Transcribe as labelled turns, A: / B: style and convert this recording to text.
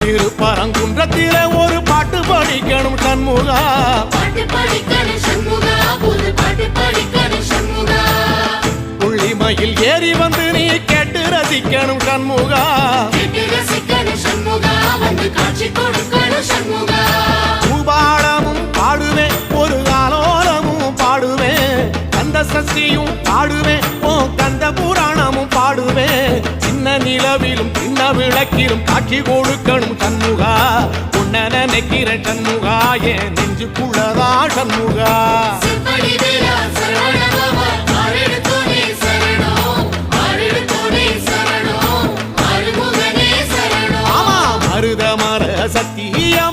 A: திருப்பரங்குன்றத்தில ஒரு பாட்டு படிக்கணும் சண்முகா,
B: பாட்டு படிக்கணும் சண்முகா, புது பாட்டு படிக்கணும் சண்முகா.
A: புள்ளிமயில் ஏறி வந்து நீ கேட்டு ரசிக்கணும் சண்முகா,
B: கேட்டு ரசிக்கணும் சண்முகா, வந்து காட்சி கொடுக்கணும் சண்முகா.
A: பூபாலமும் பாடுவேன், ஒரு ஆலோலமும் பாடுவேன், கந்த சஷ்டியும் பாடுவேன், ஓ கந்த புராணமும் பாடுவேன். சின்ன நிலவிலும் சின்ன விளக்கிலும் காட்சி கொடுக்கணும் சண்முகா, உன்ன நினைக்கிறேன் சண்முகா, என் நெஞ்சுக்குள்ளதா சண்முகா.
B: செப்படி வீரா சரவண பவா, ஆறெடுத்தோனே சரணம், ஆறெடுத்தோனே சரணம், ஆறுமுகனே சரணம்.
A: ஆமா மருதமர சத்தியா